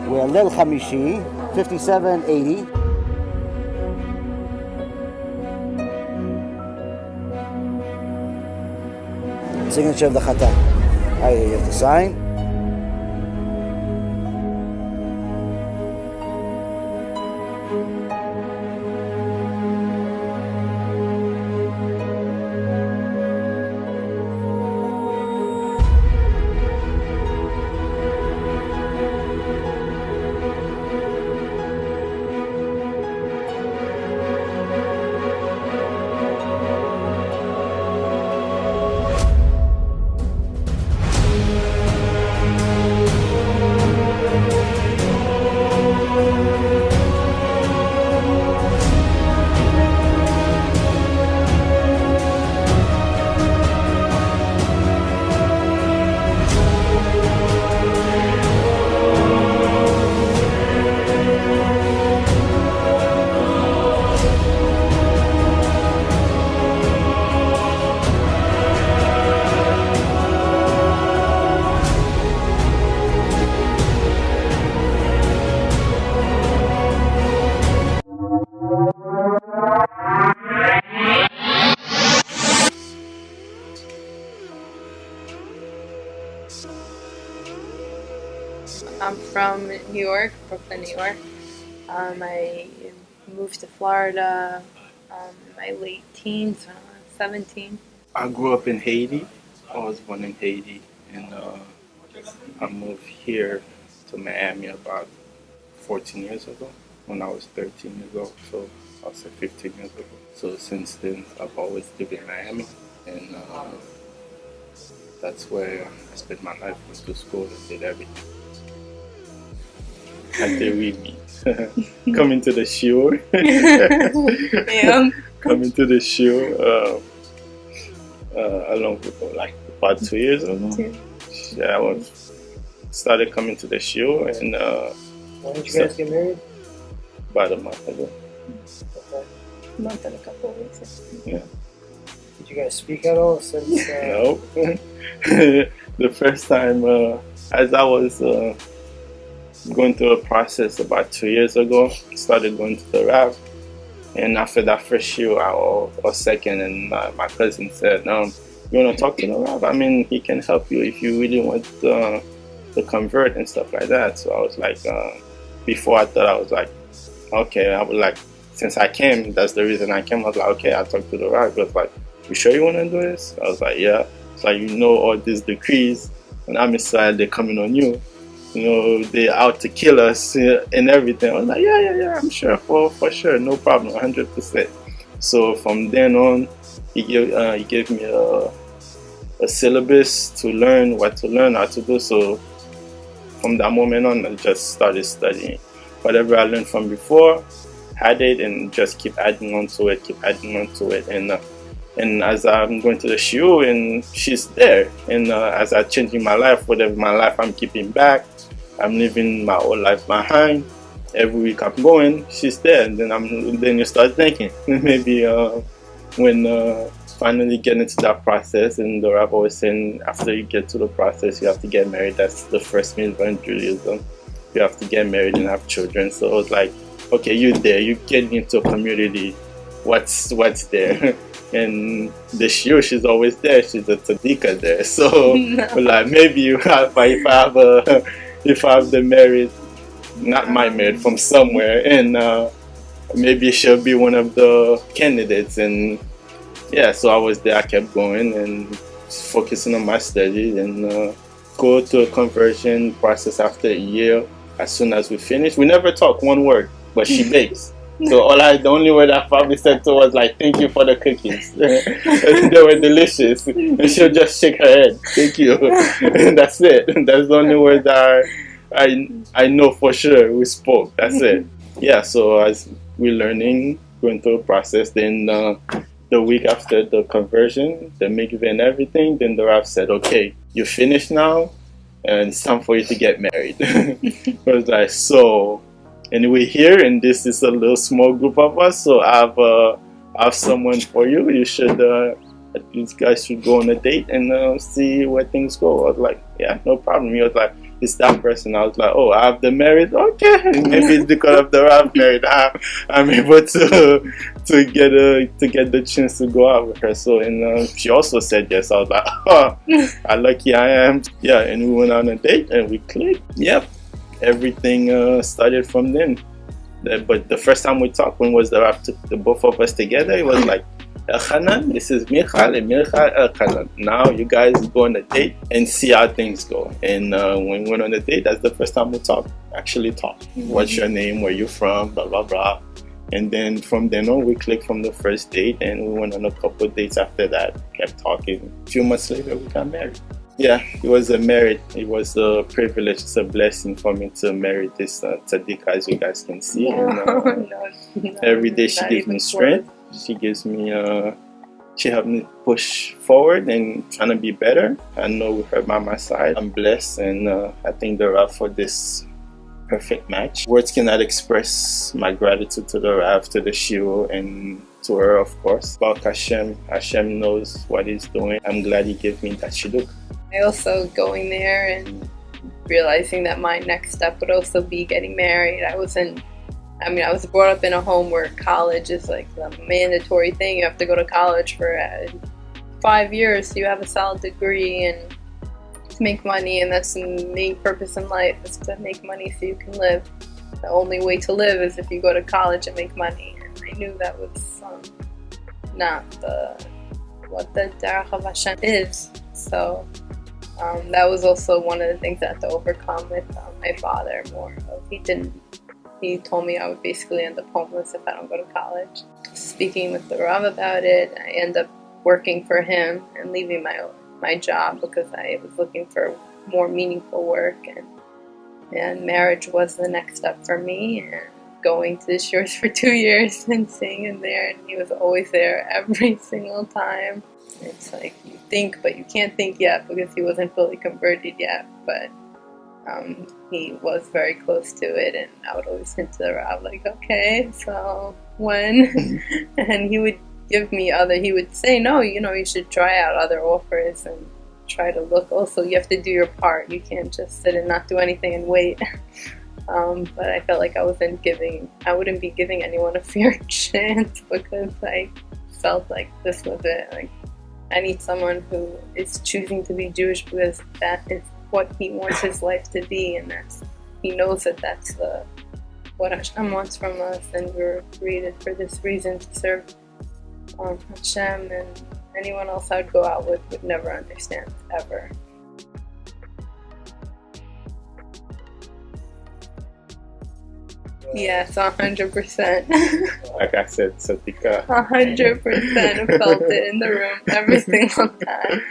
We're Lil Hamishi, 5780. Signature of the Chatan. All right, you have to sign. I'm from New York, Brooklyn, New York. I moved to Florida in my late teens, 17. I grew up in Haiti. I was born in Haiti, and I moved here to Miami about 14 years ago when I was 13 years old, so I'll say 15 years ago. So since then, I've always lived in Miami, and that's where I spent my life, went to school and did everything. Until we meet. Coming to the show. Yeah. Coming to the show along with like about 2 years ago. Yeah, I started coming to the show, and when did you guys get married? About a month ago. Okay. A month and a couple of weeks. Yeah. Did you guys speak at all since? No. The first time, as I was going through a process about 2 years ago, started going to the Rav, and after that first year or second, and my cousin said, you want to talk to the Rav? I mean, he can help you if you really want to convert and stuff like that. So I was like, before I thought, I was like, okay, I was like, since I came, that's the reason I came. I was like, okay, I'll talk to the Rav. He was like, you sure you want to do this? I was like, yeah. It's like, you know, all these decrees on our side, they're coming on you. You know, they're out to kill us and everything. I was like, yeah, I'm sure, for sure, no problem, 100%. So from then on, he gave me a syllabus to learn what to learn, how to do. So from that moment on, I just started studying. Whatever I learned from before, had it, and just keep adding on to it, and as I'm going to the shiur, and she's there, and as I'm changing my life, whatever my life I'm keeping back, I'm leaving my old life behind. Every week I'm going, she's there, and then you start thinking maybe when finally get into that process, and the rabbi was saying after you get to the process, you have to get married. That's the first mitzvah in Judaism. You have to get married and have children. So it was like, okay, you're there, you're getting into a community. What's there? And the shiur, she's always there. She's a tzadika there. So like maybe if I have the merit, not my merit, from somewhere, and maybe she'll be one of the candidates. And yeah, so I was there. I kept going and focusing on my studies, and go to a conversion process after a year. As soon as we finished, we never talk one word, but she bakes. So the only word I probably said to her was like, "Thank you for the cookies. They were delicious." And she'll just shake her head, "Thank you." And that's it. That's the only word that I know for sure we spoke. That's it. Yeah. So as we're learning, going through a process, then the week after the conversion, the mikveh and everything, then the Rav said, "Okay, you finished now, and it's time for you to get married." I was like, so. And we're here, and this is a little small group of us, so I have someone for you. You should, these guys should go on a date and see where things go. I was like, yeah, no problem. He was like, it's that person. I was like, oh, I have the merit. Okay, maybe it's because of the Rav merit. I'm able to get the chance to go out with her. So, and she also said yes. I was like, oh, how lucky I am. Yeah, and we went on a date and we clicked. Yep. Everything started from then. But the first time we talked, when was the Rav took the both of us together, it was like, Elchanan, this is Michal, and Michal, Elchanan. Now you guys go on a date and see how things go. And when we went on a date, that's the first time we actually talked. What's your name? Where you from? Blah, blah, blah. And then from then on, we clicked from the first date, and we went on a couple of dates after that. Kept talking. A few months later, we got married. Yeah, it was a merit. It was a privilege. It's a blessing for me to marry this tzaddik, as you guys can see. And, every day she gives me strength. She gives me, she helped me push forward and trying to be better. I know with her by my side, I'm blessed, and I thank the Rav for this perfect match. Words cannot express my gratitude to the Rav, to the shiur, and to her, of course. About HaShem, HaShem knows what he's doing. I'm glad he gave me that shidduch. I also going there and realizing that my next step would also be getting married. I was brought up in a home where college is like the mandatory thing. You have to go to college for 5 years so you have a solid degree and to make money, and that's the main purpose in life, is to make money so you can live. The only way to live is if you go to college and make money. And I knew that was not what the derech of HaShem is. So that was also one of the things I had to overcome with my father more of. He told me I would basically end up homeless if I don't go to college. Speaking with the Rav about it, I end up working for him and leaving my job because I was looking for more meaningful work, and marriage was the next step for me, and going to the shiurs for 2 years and seeing him there, and he was always there every single time. It's like you think, but you can't think yet because he wasn't fully converted yet, but he was very close to it, and I would always hint to the Rav like, okay, so when? And he would give me he would say, no, you should try out other offers and try to look. Also, you have to do your part. You can't just sit and not do anything and wait. But I felt like I wouldn't be giving anyone a fair chance because I felt like this was it. Like, I need someone who is choosing to be Jewish because that is what he wants his life to be, and he knows that's what HaShem wants from us, and we were created for this reason, to serve HaShem, and anyone else I would go out with would never understand, ever. Yes, 100%. Like I said, Satika. 100% felt it in the room every single time.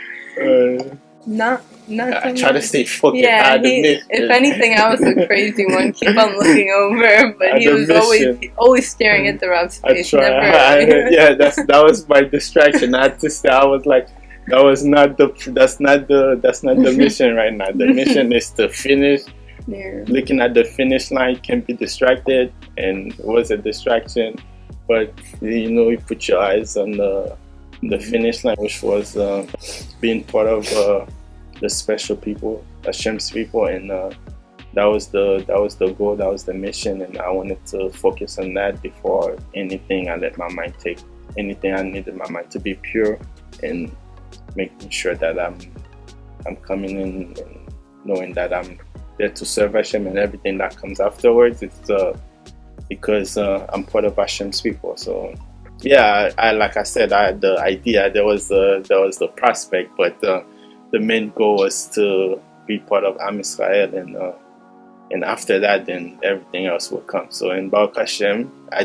Not I so try to much. stay focused. Yeah, if anything, I was the crazy one. Keep on looking over, but he was always staring at the Rab's face. That was my distraction. I had to say, I was like, that's not the mission right now. The mission is to finish. Yeah. Looking at the finish line can be distracted, and it was a distraction. But you put your eyes on the finish line, which was being part of the special people, Hashem's people, and that was the goal, that was the mission, and I wanted to focus on that before anything. I let my mind take anything. I needed my mind to be pure and making sure that I'm coming in and knowing that I'm there to serve Hashem, and everything that comes afterwards, it's because I'm part of Hashem's people. So yeah, I like I said, I had the idea, there was the prospect, but the main goal was to be part of Am Israel, and after that, then everything else will come. So in Baruch Hashem, I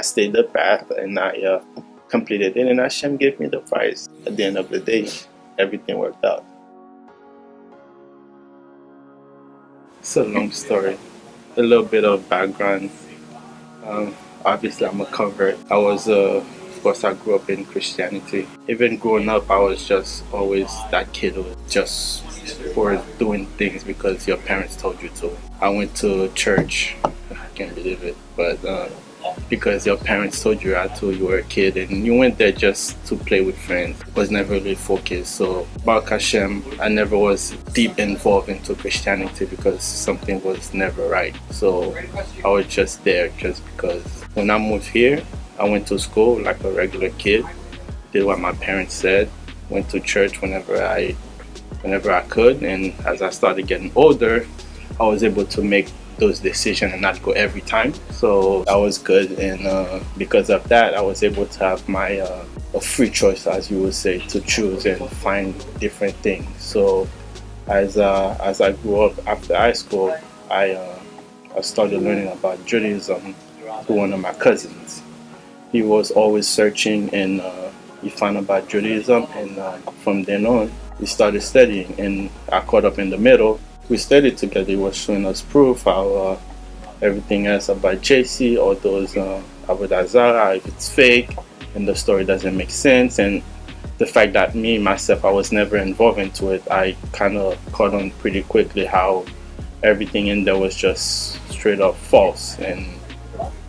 stayed the path, and I completed it, and Hashem gave me the prize. At the end of the day, everything worked out. It's a long story. A little bit of background. Obviously, I'm a convert. Of course, I grew up in Christianity. Even growing up, I was just always that kid who was just for doing things because your parents told you to. I went to church. I can't believe it, but because your parents told you how to, you were a kid, and you went there just to play with friends. Was never really focused. So Baruch Hashem, I never was deep involved into Christianity because something was never right. So I was just there just because. When I moved here, I went to school like a regular kid, did what my parents said, went to church whenever I could, and as I started getting older, I was able to make those decisions and not go every time. So that was good, and because of that, I was able to have my a free choice, as you would say, to choose and find different things. So as I grew up after high school, I started learning about Judaism through one of my cousins. He was always searching, and he found about Judaism, and from then on, we started studying, and I caught up in the middle. We studied together. He was showing us proof how everything else about JC, all those Avodah Zarah, if it's fake and the story doesn't make sense, and the fact that myself, I was never involved into it, I kind of caught on pretty quickly how everything in there was just straight up false. And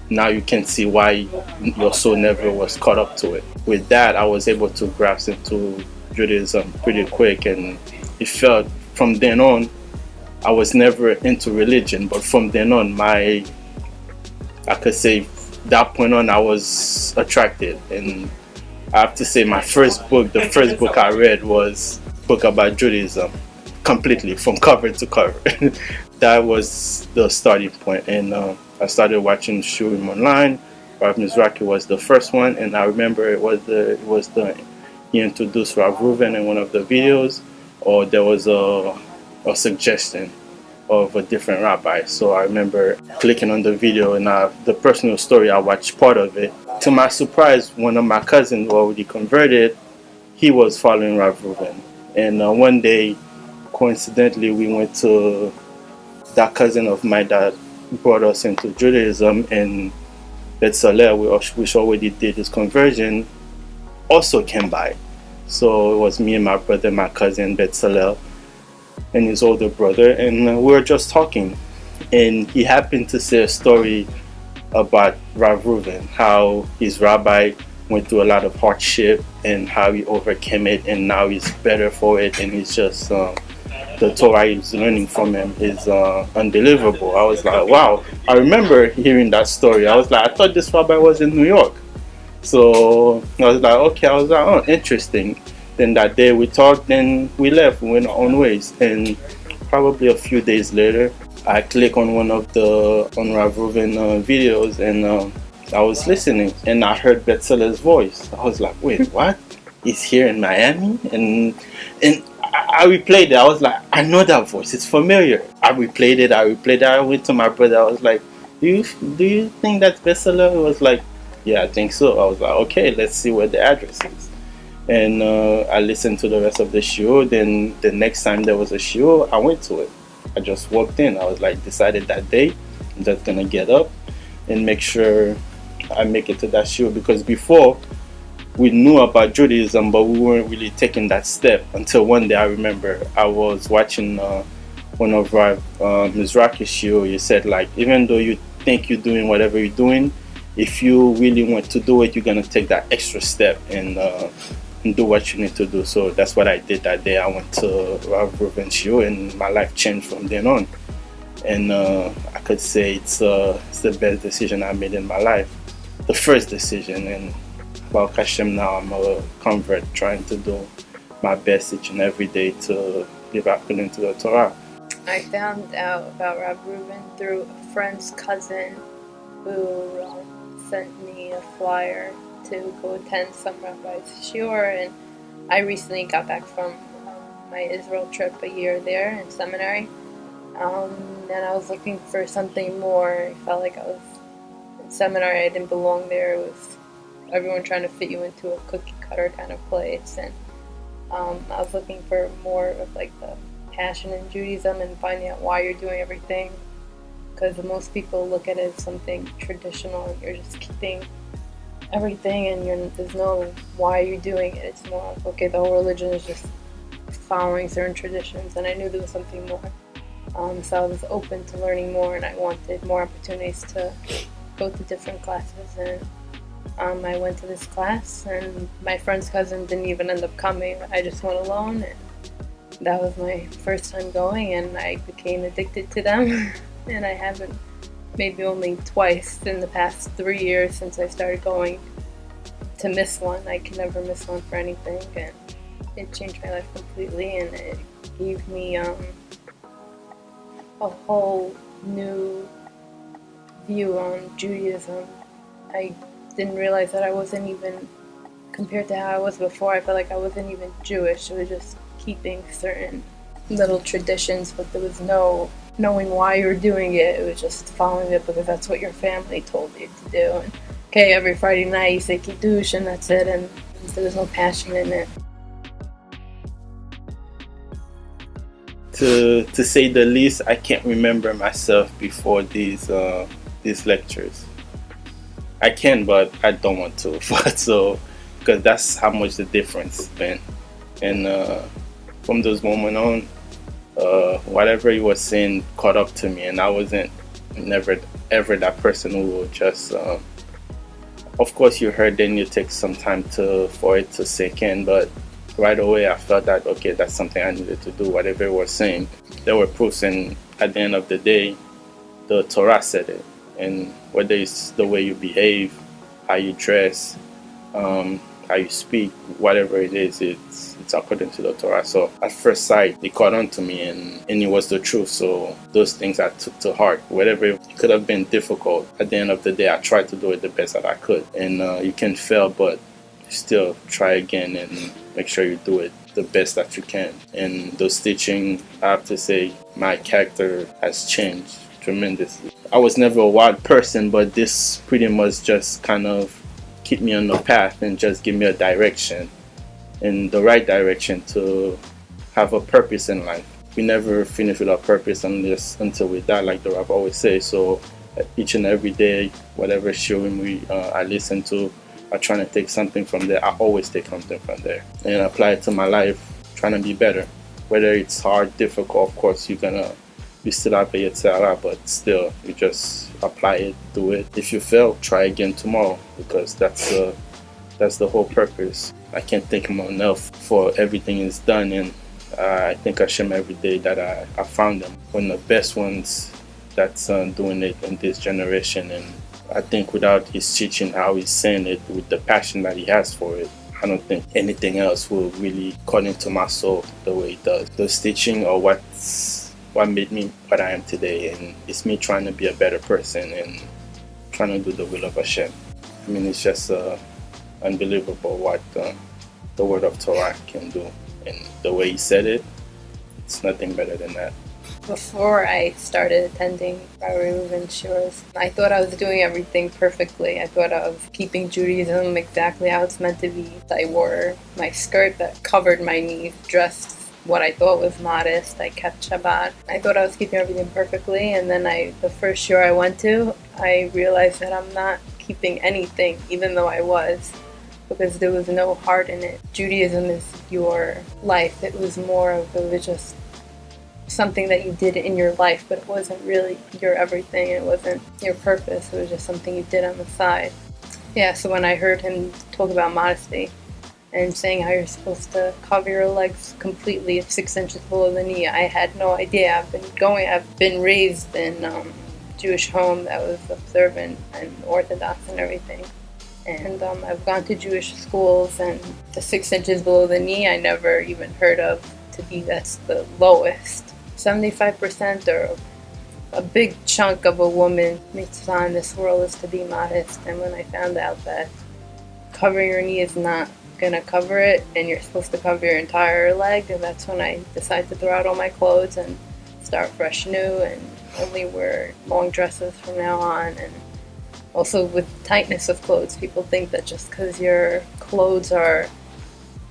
now you can see why your soul never was caught up to it. With that, I was able to grasp into Judaism pretty quick, and it felt from then on, I was never into religion, but from then on, I could say that point on, I was attracted. And I have to say, the first book I read was a book about Judaism, completely from cover to cover. That was the starting point, and I started watching Shurim online. Rav Mizrahi was the first one, and I remember he introduced Rav Reuven in one of the videos, or there was a suggestion of a different rabbi. So I remember clicking on the video, and the personal story, I watched part of it. To my surprise, one of my cousins who already converted, he was following Rav Reuven. And one day, coincidentally, we went to that cousin of mine that brought us into Judaism, and Betzalel, which already did his conversion, also came by. So it was me and my brother, my cousin Betzalel, and his older brother, and we were just talking, and he happened to say a story about Rav Reuven, how his rabbi went through a lot of hardship and how he overcame it, and now he's better for it, and he's just the Torah he's learning from him is unbelievable. I was like, wow. I remember hearing that story. I was like, I thought this rabbi was in New York. So I was like, okay. I was like, oh, interesting. Then that day we talked, then we left, we went our own ways. And probably a few days later, I clicked on one of the Rav Reuven videos, and I was listening, and I heard Betzalel's voice. I was like, wait, what? He's here in Miami? And I replayed it. I was like, I know that voice. It's familiar. I replayed it. I went to my brother. I was like, do you think that's Betzalel? He was like, yeah, I think so. I was like, okay, let's see where the address is. And I listened to the rest of the shiur. Then the next time there was a shiur, I went to it. I just walked in. I was like, decided that day, I'm just gonna get up and make sure I make it to that shiur, because before we knew about Judaism, but we weren't really taking that step until one day I remember I was watching one of our Mizrahi shiur. You said, like, even though you think you're doing whatever you're doing, if you really want to do it, you're gonna take that extra step and do what you need to do. So that's what I did that day. I went to Rabino Reuven shiur, and my life changed from then on. And I could say it's the best decision I made in my life, the first decision. And about HaShem now, I'm a convert, trying to do my best each and every day to live according to the Torah. I found out about Rabbi Reuven through a friend's cousin who sent me a flyer to go attend some rabbi's shiur, and I recently got back from my Israel trip, a year there in seminary, and I was looking for something more. I felt like I was in seminary, I didn't belong there. It was everyone trying to fit you into a cookie cutter kind of place, and I was looking for more of like the passion in Judaism and finding out why you're doing everything, because most people look at it as something traditional and you're just keeping everything, and there's no why you're doing it. It's more like, okay, the whole religion is just following certain traditions, and I knew there was something more. So I was open to learning more, and I wanted more opportunities to go to different classes, and I went to this class, and my friend's cousin didn't even end up coming. I just went alone, and that was my first time going, and I became addicted to them. And I haven't, maybe only twice in the past 3 years since I started going, to miss one. I can never miss one for anything, and it changed my life completely, and it gave me a whole new view on Judaism. I didn't realize that I wasn't even, compared to how I was before, I felt like I wasn't even Jewish. It was just keeping certain little traditions, but there was no knowing why you were doing it. It was just following it because that's what your family told you to do. And okay, every Friday night you say Kiddush and that's it, and there was no passion in it. To say the least, I can't remember myself before these lectures. I can, but I don't want to. So, because that's how much the difference been. And from those moments on, whatever he was saying caught up to me, and I wasn't never ever that person who will just. Of course, you heard, then you take some time for it to sink in, but right away I felt that, okay, that's something I needed to do. Whatever he was saying, there were proofs, and at the end of the day, the Torah said it. And whether it's the way you behave, how you dress, how you speak, whatever it is, it's according to the Torah. So at first sight, it caught on to me, and it was the truth. So those things I took to heart. Whatever it could have been difficult, at the end of the day, I tried to do it the best that I could. And you can fail, but still try again and make sure you do it the best that you can. And those teaching, I have to say, my character has changed tremendously. I was never a wild person, but this pretty much just kind of keep me on the path and just give me a direction, in the right direction, to have a purpose in life. We never finish with our purpose until we die, like the Rabbi always says. So each and every day, whatever shiurim I listen to, I try to take something from there. I always take something from there and apply it to my life, trying to be better. Whether it's hard, difficult, of course you still have a Yetzirah, but still, you just apply it, do it. If you fail, try again tomorrow, because that's the whole purpose. I can't thank him enough for everything he's done, and I thank HaShem every day that I found him. One of the best ones that's doing it in this generation, and I think without his teaching, how he's saying it, with the passion that he has for it, I don't think anything else will really cut into my soul the way it does. Those teaching are what made me what I am today, and it's me trying to be a better person and trying to do the will of HaShem. I mean, it's just unbelievable what the word of Torah can do, and the way he said it, it's nothing better than that. Before I started attending Rabino Reuven shiurs, I thought I was doing everything perfectly. I thought I was keeping Judaism exactly how it's meant to be. I wore my skirt that covered my knees, dressed what I thought was modest. I kept Shabbat. I thought I was keeping everything perfectly, and then the first shiur I went to, I realized that I'm not keeping anything, even though I was, because there was no heart in it. Judaism is your life. It was just something that you did in your life, but it wasn't really your everything. It wasn't your purpose. It was just something you did on the side. Yeah, so when I heard him talk about modesty and saying how you're supposed to cover your legs completely at 6 inches below the knee, I had no idea. I've been raised in Jewish home that was observant and Orthodox and everything. And I've gone to Jewish schools, and the 6 inches below the knee I never even heard of that's the lowest. 75% or a big chunk of a woman's mitzvah in this world is to be modest. And when I found out that covering your knee is not gonna cover it and you're supposed to cover your entire leg, and that's when I decided to throw out all my clothes and start fresh new and only wear long dresses from now on. And also with tightness of clothes, people think that just because your clothes are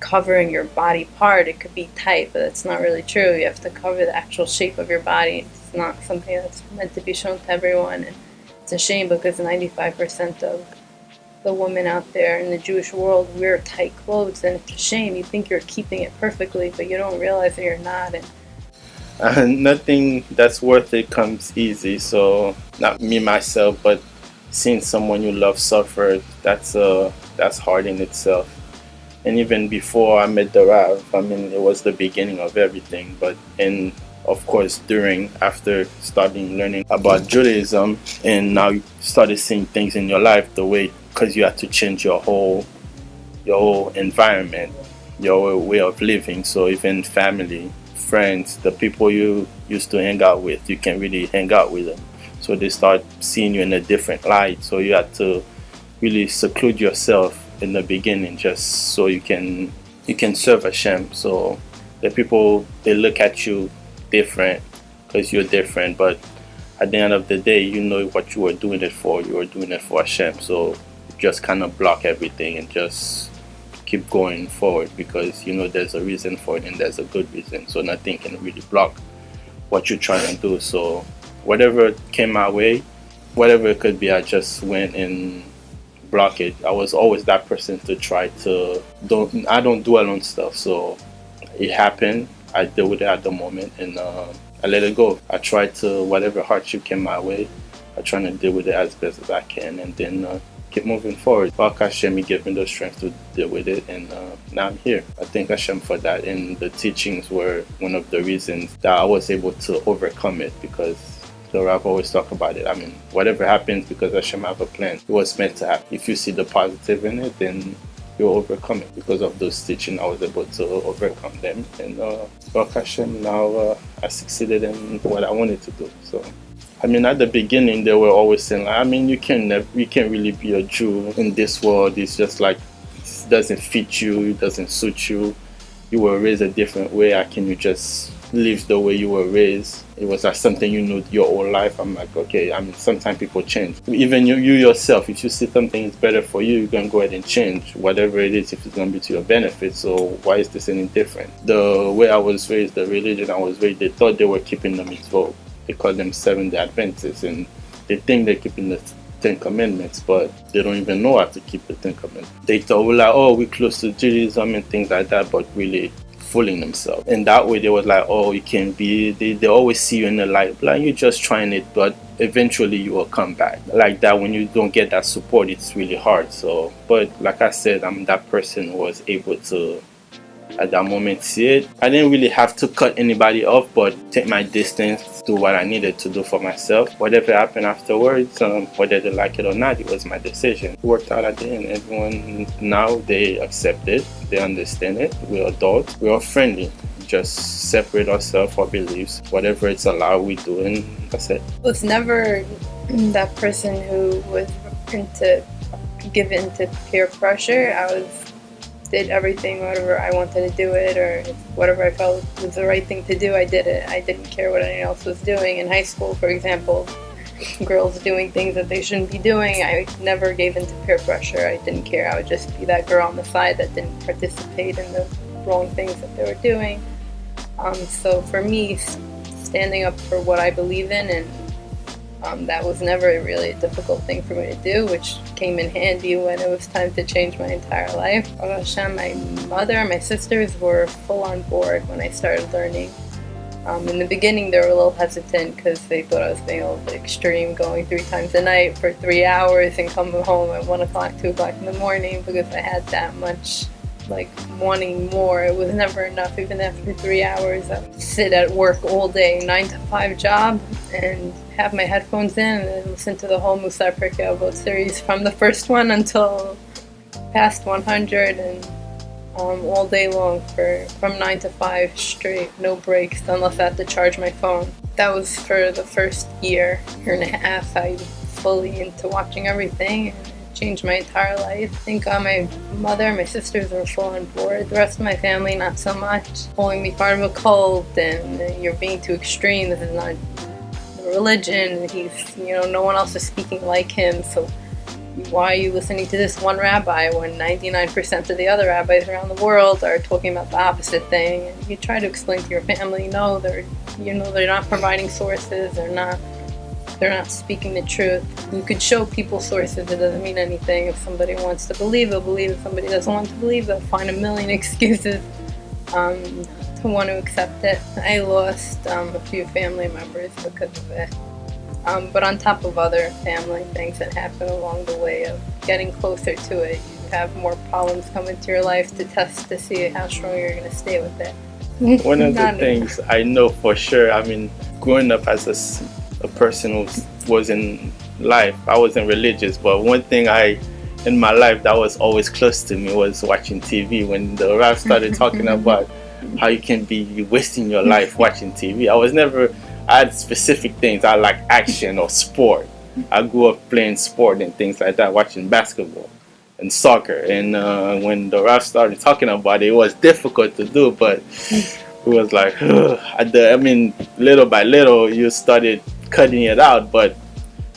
covering your body part, it could be tight, but it's not really true. You have to cover the actual shape of your body. It's not something that's meant to be shown to everyone, and it's a shame because 95% of the women out there in the Jewish world wear tight clothes, and it's a shame. You think you're keeping it perfectly, but you don't realize that you're not. And nothing that's worth it comes easy. So not me myself, but seeing someone you love suffer, that's hard in itself. And even before I met the Rav, I mean, it was the beginning of everything. But of course, after starting learning about Judaism, and now you started seeing things in your life the way, because you had to change your whole environment, your way of living. So even family, friends, the people you used to hang out with, you can't really hang out with them. So they start seeing you in a different light. So you had to really seclude yourself in the beginning, just so you can serve HaShem. So the people, they look at you different because you're different, but at the end of the day, you know what you were doing it for. You were doing it for HaShem. So you just kind of block everything and just keep going forward, because you know there's a reason for it and there's a good reason. So nothing can really block what you're trying to do. So whatever came my way, whatever it could be, I just went and block it. I was always that person to try to I don't dwell on stuff. So it happened, I deal with it at the moment, and I let it go. I try to, whatever hardship came my way, I try to deal with it as best as I can, and then keep moving forward. Baruch HaShem, He gave me the strength to deal with it, and now I'm here. I thank HaShem for that, and the teachings were one of the reasons that I was able to overcome it, because the Rav always talk about it. I mean, whatever happens, because HaShem have a plan, it was meant to happen. If you see the positive in it, then you'll overcome it. Because of those teachings, I was able to overcome them, and Baruch HaShem, now I succeeded in what I wanted to do. So I mean, at the beginning, they were always saying, like, I mean, you can't really be a Jew in this world. It's just like, it doesn't fit you, it doesn't suit you. You were raised a different way. How can you just live the way you were raised? It was like something you knew your whole life. I'm like, okay, I mean, sometimes people change. Even you yourself, if you see something is better for you, you can go ahead and change whatever it is, if it's going to be to your benefit. So why is this any different? The way I was raised, the religion I was raised, they thought they were keeping the mitzvot. They call them Seventh-day Adventists, and they think they're keeping the 10 Commandments, but they don't even know how to keep the 10 Commandments. They thought, we're like, oh, we're close to Judaism and things like that, but really fooling themselves. And that way they was like, oh, you can be, they always see you in the light, like, you're just trying it, but eventually you will come back. Like that, when you don't get that support, it's really hard. So, but like I said, I'm that person who was able to, at that moment, see it. I didn't really have to cut anybody off, but take my distance, do what I needed to do for myself. Whatever happened afterwards, whether they like it or not, it was my decision. It worked out at the end. Everyone now, they accept it, they understand it. We're adults, we're all friendly. Just separate ourselves, our beliefs, whatever it's allowed, we do, and that's it. I was never that person who was give in to peer pressure. I was did everything, whatever I wanted to do it, or whatever I felt was the right thing to do, I did it. I didn't care what anyone else was doing. In high school, for example, girls doing things that they shouldn't be doing, I never gave in to peer pressure. I didn't care. I would just be that girl on the side that didn't participate in the wrong things that they were doing. So for me, standing up for what I believe in, and that was never really a difficult thing for me to do, which came in handy when it was time to change my entire life. HaShem, my mother and my sisters were full on board when I started learning. In the beginning, they were a little hesitant because they thought I was being a little bit extreme, going 3 times a night for 3 hours and coming home at 1 o'clock, 2 o'clock in the morning, because I had that much, like, wanting more. It was never enough. Even after 3 hours, I would sit at work all day, 9 to 5 job, and have my headphones in and listen to the whole Musar Pirkei Avot series from the first one until past 100, and all day long from 9 to 5 straight, no breaks, unless I had to charge my phone. That was for the first year and a half. I was fully into watching everything, and it changed my entire life. I think my mother and my sisters were full on board. The rest of my family, not so much. Calling me part of a cult, and you're being too extreme, this is not the religion, he's, no one else is speaking like him, so why are you listening to this one rabbi when 99% of the other rabbis around the world are talking about the opposite thing? And you try to explain to your family, no, they're not providing sources, they're not speaking the truth. You could show people sources, it doesn't mean anything. If somebody wants to believe, they'll believe. If somebody doesn't want to believe, they'll find a million excuses to want to accept it. I lost a few family members because of it. But on top of other family things that happen along the way of getting closer to it, you have more problems come into your life to test to see how strong you're going to stay with it. One of the things I know for sure, I mean, growing up as a person who was in life, I wasn't religious, but one thing in my life that was always close to me was watching TV. When the Rav started talking about how you can be wasting your life watching TV, I had specific things. I like action or sport. I grew up playing sport and things like that, watching basketball and soccer. And when the Rav started talking about it, it was difficult to do, but it was like, little by little, you started cutting it out. But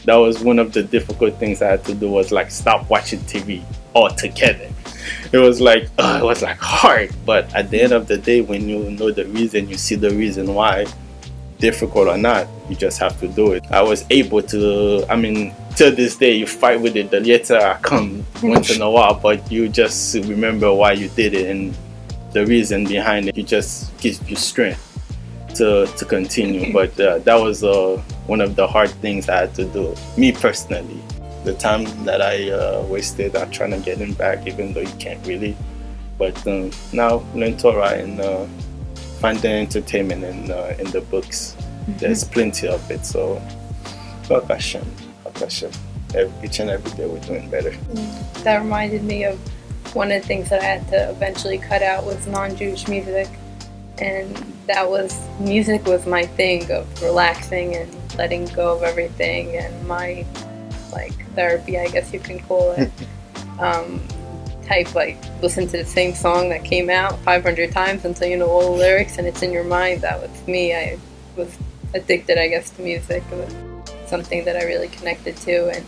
that was one of the difficult things I had to do, was like stop watching TV altogether. It was like hard. But at the end of the day, when you know the reason, you see the reason why, difficult or not, you just have to do it. I was able to, till this day you fight with it, the yetzer come once in a while, but you just remember why you did it and the reason behind it. It just gives you strength to continue. But that was one of the hard things I had to do, me personally. The time that I wasted, I'm trying to get it back, even though you can't really. But now learn Torah and find the entertainment in the books. There's plenty of it. So, HaShem. Each and every day we're doing better. That reminded me of one of the things that I had to eventually cut out was non-Jewish music, and music was my thing of relaxing and letting go of everything, and my therapy, I guess you can call it. Listen to the same song that came out 500 times until you know all the lyrics and it's in your mind. That was me. I was addicted, I guess, to music. It was something that I really connected to, and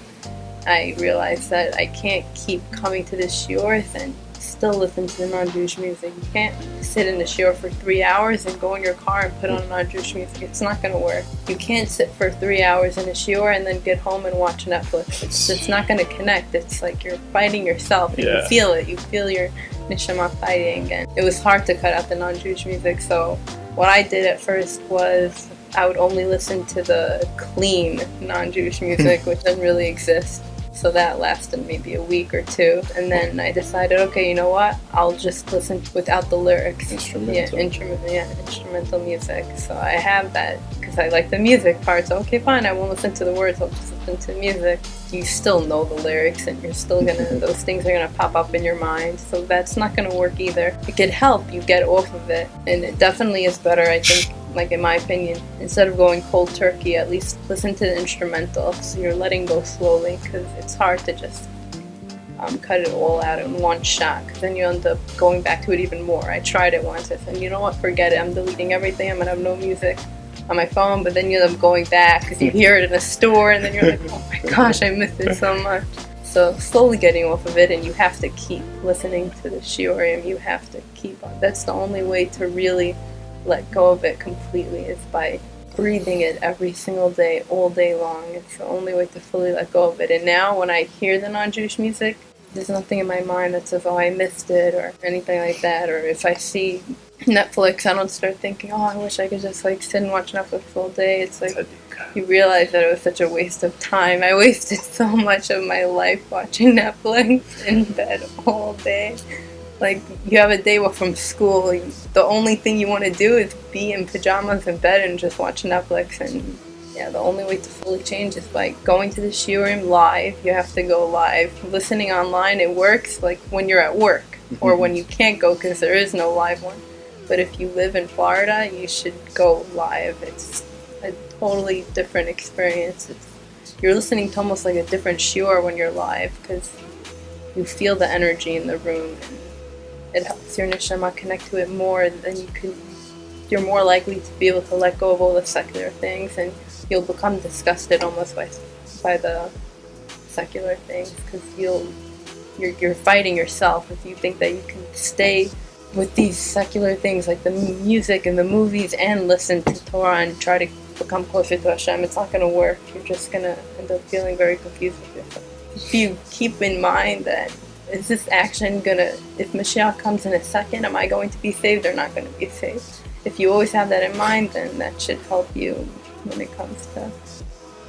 I realized that I can't keep coming to the shiurs and still listen to the non-Jewish music. You can't sit in the shiur for 3 hours and go in your car and put on non-Jewish music. It's not going to work. You can't sit for 3 hours in a shiur and then get home and watch Netflix. It's not going to connect. It's like you're fighting yourself. You feel it. You feel your neshama fighting. And it was hard to cut out the non-Jewish music. So what I did at first was I would only listen to the clean non-Jewish music, which doesn't really exist. So that lasted maybe a week or two, and then I decided, okay, you know what? I'll just listen without the lyrics. Instrumental music. So I have that because I like the music part. So okay, fine, I won't listen to the words. I'll just listen to the music. You still know the lyrics, and you're still those things are gonna pop up in your mind. So that's not gonna work either. It could help you get off of it, and it definitely is better, I think. Like, in my opinion, instead of going cold turkey, at least listen to the instrumental, so you're letting go slowly, because it's hard to just cut it all out in one shot, because then you end up going back to it even more. I tried it once. I said, you know what, forget it. I'm deleting everything. I'm going to have no music on my phone. But then you end up going back because you hear it in a store, and then you're like, oh my gosh, I miss it so much. So slowly getting off of it, and you have to keep listening to the shiurim. You have to keep on. That's the only way to really let go of it completely, is by breathing it every single day, all day long. It's the only way to fully let go of it. And now when I hear the non-Jewish music, there's nothing in my mind that says, oh, I missed it, or anything like that. Or if I see Netflix, I don't start thinking, oh, I wish I could just like sit and watch Netflix all day. It's like you realize that it was such a waste of time. I wasted so much of my life watching Netflix in bed all day. Like, you have a day off from school, the only thing you want to do is be in pajamas in bed and just watch Netflix. And yeah, the only way to fully change is by going to the shiurim live. You have to go live. Listening online, it works like when you're at work or when you can't go because there is no live one. But if you live in Florida, you should go live. It's a totally different experience. You're listening to almost like a different shiur when you're live, because you feel the energy in the room, and it helps your neshama connect to it more. Than you're more likely to be able to let go of all the secular things, and you'll become disgusted almost by the secular things, because you're fighting yourself if you think that you can stay with these secular things like the music and the movies and listen to Torah and try to become closer to HaShem. It's not going to work. You're just going to end up feeling very confused with yourself. If you keep in mind that, is this action going to, if Mashiach comes in a second, am I going to be saved or not going to be saved? If you always have that in mind, then that should help you when it comes to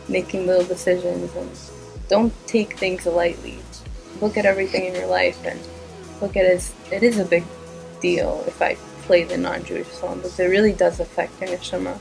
making little decisions. And don't take things lightly. Look at everything in your life and look at it as, it is a big deal if I play the non-Jewish song, but it really does affect your neshama.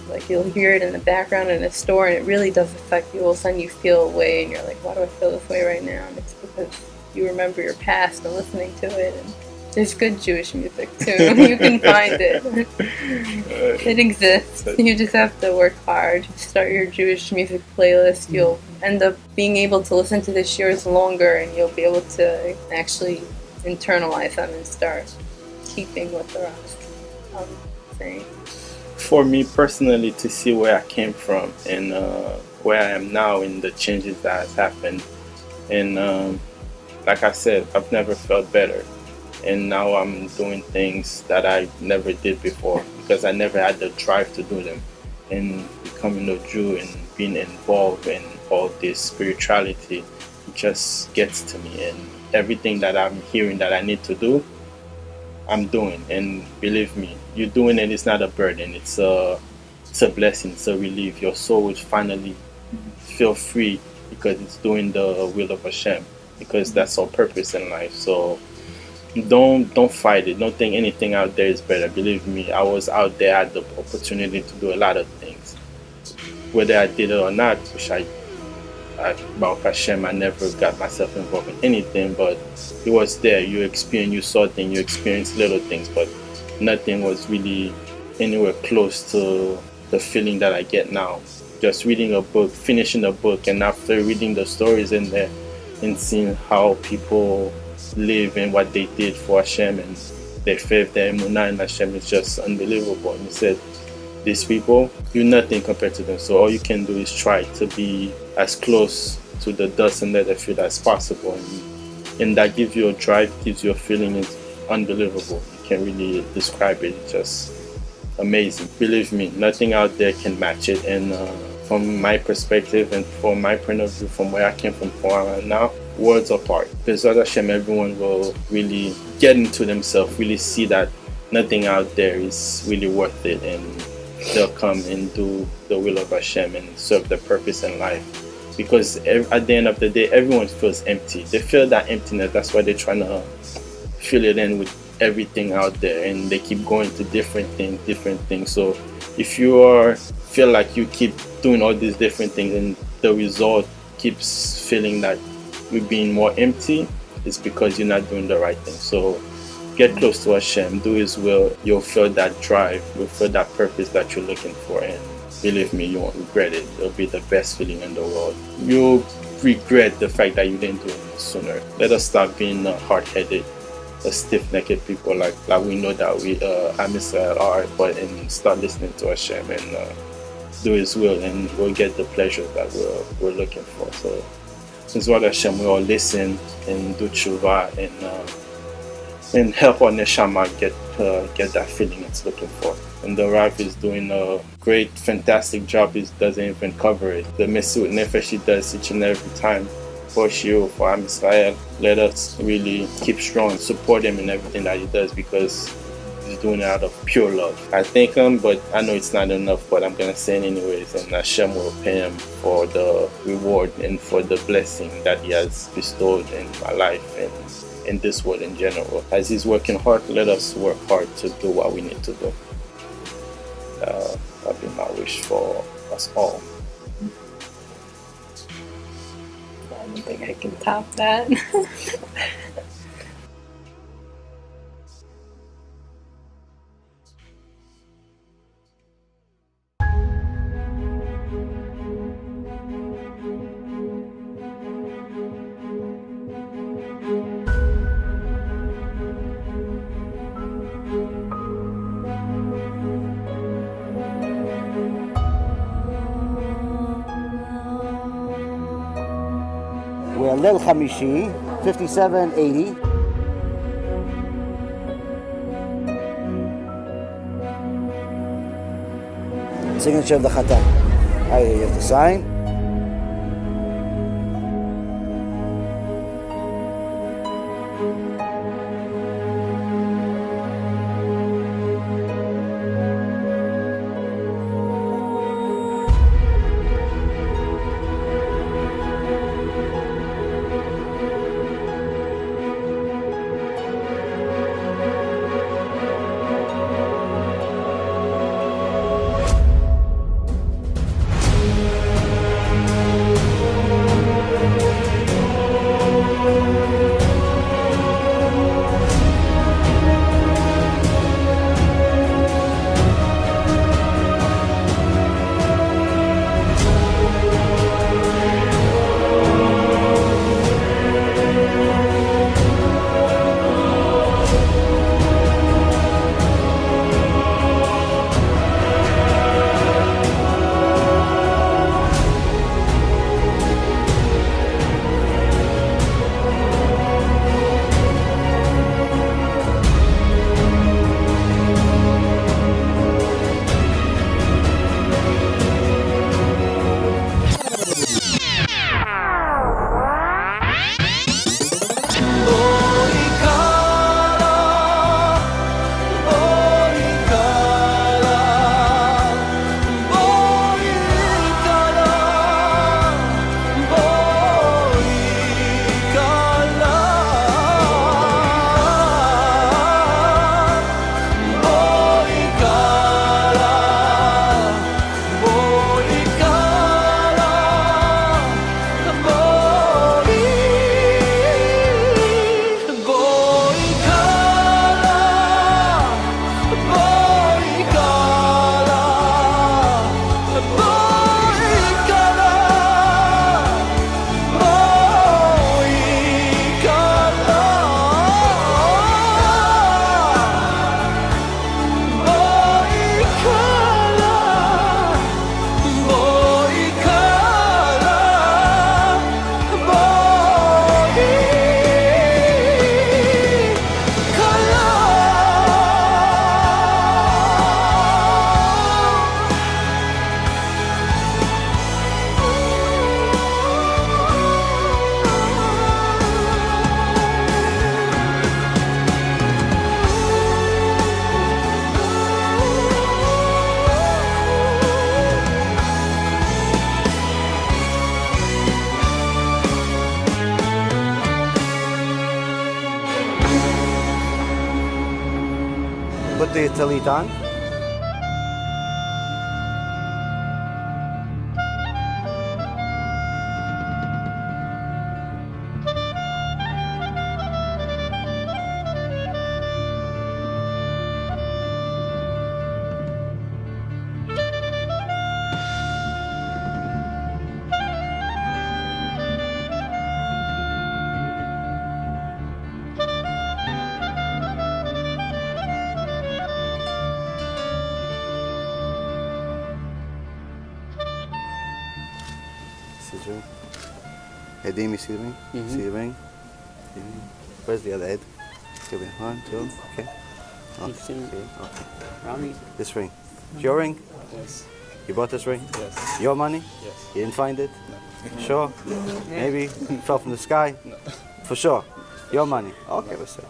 Like, you'll hear it in the background in a store, and it really does affect you. All of a sudden you feel a way, and you're like, why do I feel this way right now? And it's because you remember your past and listening to it. And there's good Jewish music too. You can find it. It exists. You just have to work hard. Start your Jewish music playlist. You'll end up being able to listen to the shiurs longer, and you'll be able to actually internalize them and start keeping what they're saying. For me personally, to see where I came from and where I am now and the changes that has happened, and like I said, I've never felt better, and now I'm doing things that I never did before because I never had the drive to do them. And becoming a Jew and being involved in all this spirituality just gets to me, and everything that I'm hearing that I need to do, I'm doing. And believe me, you doing it is not a burden. It's a blessing. It's a relief. Your soul will finally feel free because it's doing the will of HaShem, because that's our purpose in life. So don't fight it. Don't think anything out there is better. Believe me, I was out there, I had the opportunity to do a lot of things. Whether I did it or not, which about HaShem, I never got myself involved in anything, but it was there. You saw things, you experienced little things, but nothing was really anywhere close to the feeling that I get now. Just reading a book, finishing a book, and after reading the stories in there and seeing how people live and what they did for HaShem and their faith, their emunah in HaShem, is just unbelievable. And he said, these people, you're nothing compared to them. So all you can do is try to be as close to the dust and leather field as possible. And that gives you a drive, gives you a feeling. It's unbelievable. You can't really describe it. It's just amazing. Believe me, nothing out there can match it. And from my perspective and from my point of view, from where I came from now, worlds apart. BeEzrat HaShem, everyone will really get into themselves, really see that nothing out there is really worth it, and they'll come and do the will of HaShem and serve the purpose in life. Because at the end of the day, everyone feels empty. They feel that emptiness. That's why they're trying to fill it in with everything out there, and they keep going to different things. So if you feel like you keep doing all these different things and the result keeps feeling that you're being more empty, it's because you're not doing the right thing. So get close to HaShem, do His will. You'll feel that drive, you'll feel that purpose that you're looking for, and believe me, you won't regret it. It'll be the best feeling in the world. You'll regret the fact that you didn't do it sooner. Let us stop being hard-headed, stiff-necked people like we know that we Am Israel are, but and start listening to HaShem and do His will, and we'll get the pleasure that we're looking for. So it's what HaShem, we all listen and do Teshuva and help our neshama get that feeling it's looking for. And the Rav is doing a great, fantastic job. He doesn't even cover it. The Mesut Nefesh he does each and every time for Shiur, for Am Israel. Let us really keep strong, support him in everything that he does, because he's doing it out of pure love. I thank him, but I know it's not enough, but I'm gonna say it anyways, and HaShem will pay him for the reward and for the blessing that he has bestowed in my life and in this world in general. As he's working hard, let us work hard to do what we need to do. That'll be my wish for us all. I don't think I can top that. We're Lil Chamishi, 5780. Signature of the Chatan. Right here, you have to sign. Put the talit on. this ring. Hedim, you see the ring? See the ring? Where's the other head? Two, 1, 2, okay. Okay. This ring. Your ring? Yes. You bought this ring? Yes. Your money? Yes. You didn't find it? No. Sure? Maybe? It fell from the sky? No. For sure? Your money? Okay, let's see.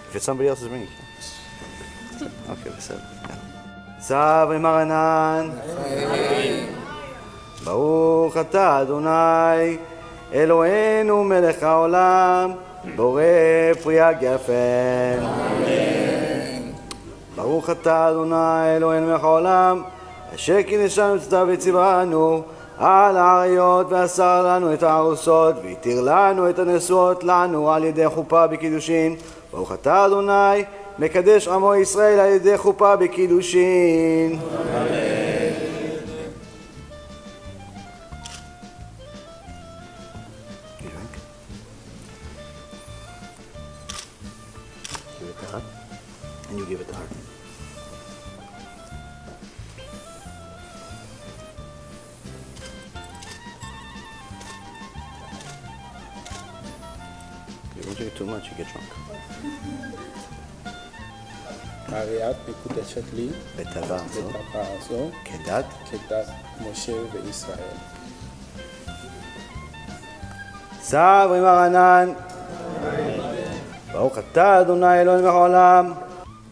If it's somebody else's ring, you can. Okay, let's see. Zavri Maranan. Baruch Atah Adonai Eloheinu melech haolam borei pria gefen. Baruch Atah Adonai Eloheinu melech haolam אשר קידשנו מצוותיו וציוונו על האריות ואסר לנו את הארוסות והתיר לנו את הנשואות לנו על ידי חופה בקידושין. ברוך אתה אדוני מקדש עמו ישראל על ידי חופה בקידושין. Give it to her and you give it to her. If you drink too much, you get drunk. הריאת מקודשת לי בטבע זו, בטבע זו כדת כדת משה וישראל. סברי מרנן, ברוך אתה אדוני אלוהים מלך העולם,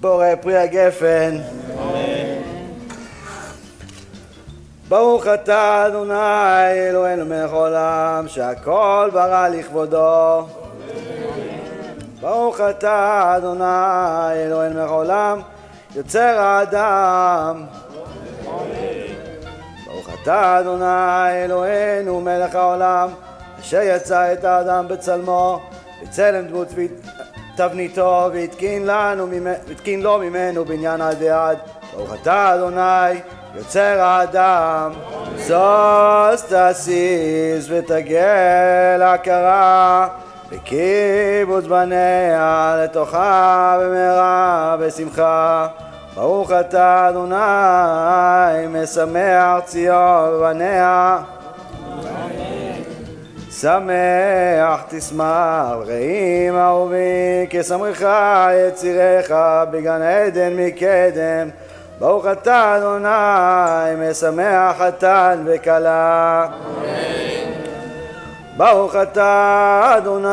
בורא פרי הגפן. ברוך אתה אדוני אלוהינו מלך העולם, שהכל ברא לכבודו. ברוך אתה אדוני אלוהינו מלך העולם, יוצר האדם. ברוך אתה אדוני אלוהינו מלך העולם, אשר יצא את האדם בצלמו, בצלם דמות תבניתו, והתקין לו ממנו בניין עד ועד. ברוך אתה אדוני יוצר האדם, זוז תסיס ותגל הכרה בקיבוץ בניה לתוכה במהרה בשמחה. ברוך אתה אדוני משמח ציון ובניה, שמח תשמח רעים אהובי כשמרך יצירך בגן עדן מקדם. ברוך אתה אדוני משמח חתן וכלה. ברוך אתה אדוני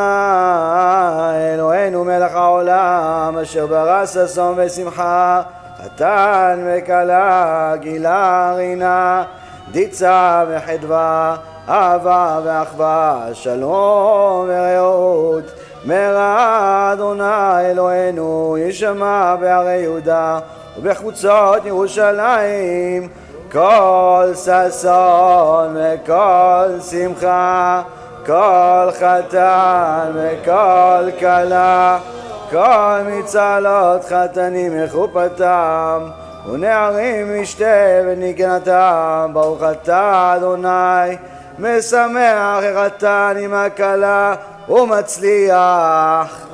אלוהינו מלך העולם, אשר ברא ששון ושמחה, חתן וכלה, גילה רינה, דיצה וחדווה, אהבה ואחווה, שלום ורעות. מרע אדוני אלוהינו ישמע בהרי יהודה ובחוצות ירושלים, כל ששון וכל שמחה, כל חתן וכל כלה, כל מצלות חתנים מחופתם ונערים משתה ונגנתם. ברוך אתה אדוני משמח החתן עם הכלה ומצליח.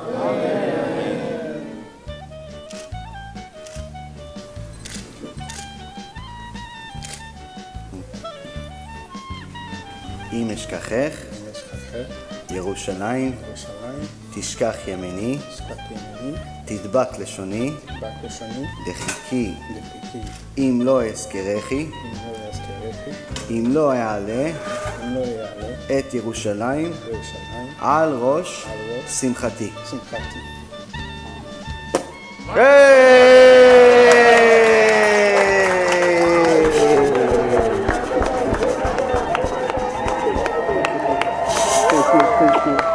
אם אשכחך ירושלים תשכח ימיני, תדבק לשוני דחיקי, אם לא אזכרכי, אם לא אעלה את ירושלים על ראש שמחתי.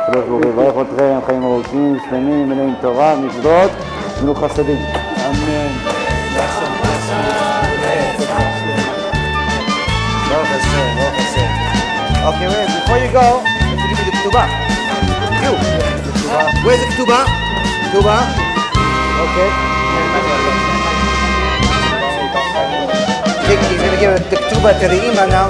הקדוש ברוך הוא יברך אתכם חיים ארוכים, שלמים, מלאים תורה, מצוות וגמילות חסדים. אמן. ברוך השם, ברוך השם. Okay, wait, before you go, let's give me the ketubah. You. Where's the ketubah? Ketubah? Okay. He's going to give the ketubah to the imam now.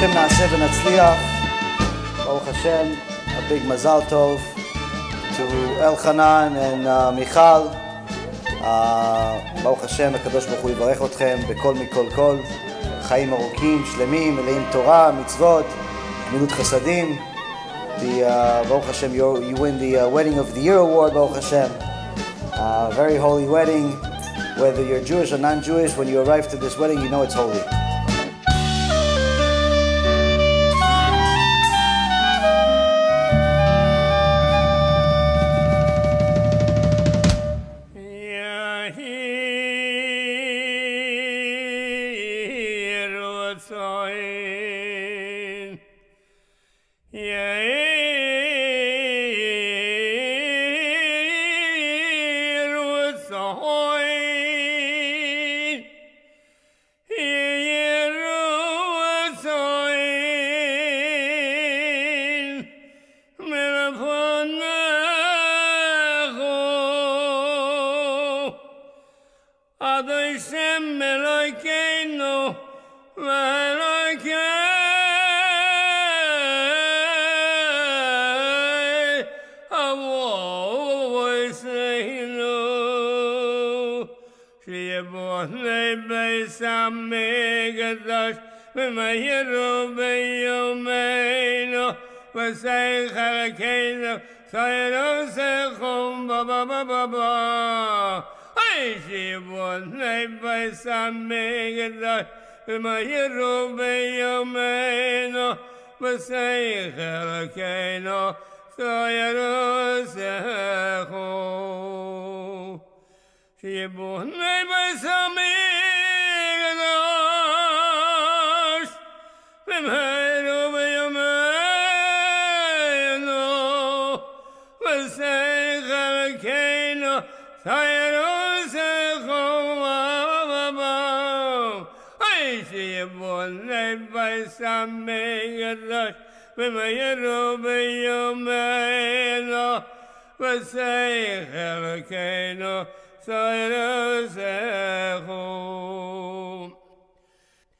Hashem na'aseh v'natzliach. Baruch Hashem, a big mazal tov to Elchanan and Michal. Baruch Hashem, הקדוש ברוך הוא יברך אתכם בכל מכל כל. חיים ארוכים, שלמים, מלאים תורה, מצוות, גמילות חסדים. Baruch Hashem, you win the Wedding of the Year award, Baruch Hashem. Very holy wedding. Whether you're Jewish or non-Jewish, when you arrive to this wedding, you know it's holy.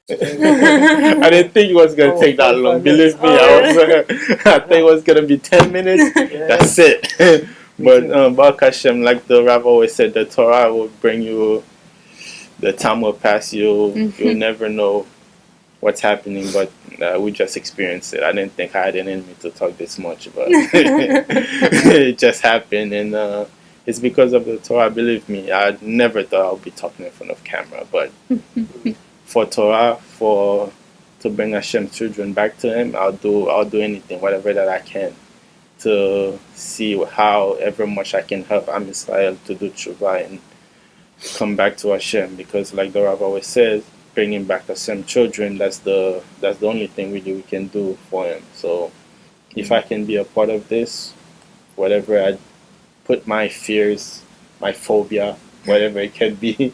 I didn't think it was going to take that long. Believe me, I think it was going to be 10 minutes. Yeah. That's it. But Baruch Hashem, like the Rav always said, the Torah will bring you, the time will pass you. You'll never know what's happening, but we just experienced it. I didn't think I had an enemy to talk this much, but it just happened. And it's because of the Torah. Believe me, I never thought I would be talking in front of camera, but for Torah, to bring Hashem's children back to Him, I'll do anything, whatever that I can, to see however much I can help Am Yisrael to do Teshuva and come back to Hashem. Because, like the Rav always says, bringing back Hashem's children, that's the only thing really we can do for Him. So, if I can be a part of this, whatever I put my fears, my phobia, whatever it can be,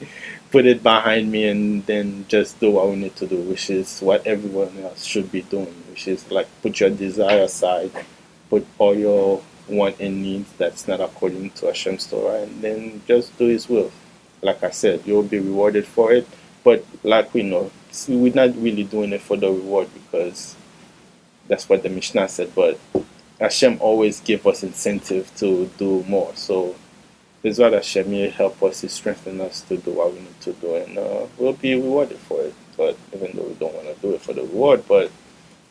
put it behind me and then just do what we need to do, which is what everyone else should be doing, which is like put your desire aside, put all your want and needs that's not according to Hashem's Torah, and then just do His will. Like I said, you'll be rewarded for it, but like we know, we're not really doing it for the reward because that's what the Mishnah said, but Hashem always gives us incentive to do more. So BeEzrat Hashem, He help us, He strengthen us to do what we need to do, and we'll be rewarded for it. But even though we don't want to do it for the reward, but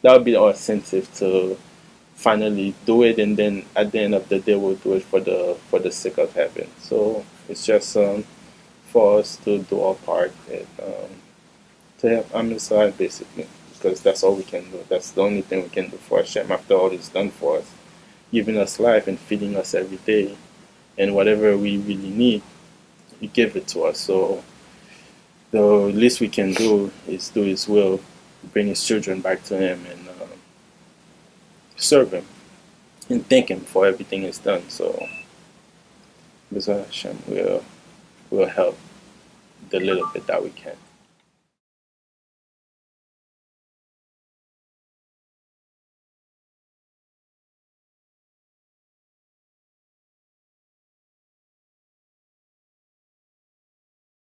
that would be our incentive to finally do it, and then at the end of the day, we'll do it for the sake of heaven. So it's just for us to do our part and to help Am Yisrael, basically, because that's all we can do. That's the only thing we can do for Hashem after all He's done for us, giving us life and feeding us every day. And whatever we really need, He gave it to us. So the least we can do is do His will, bring His children back to Him, and serve Him, and thank Him for everything He's done. So BeEzrat Hashem will help the little bit that we can.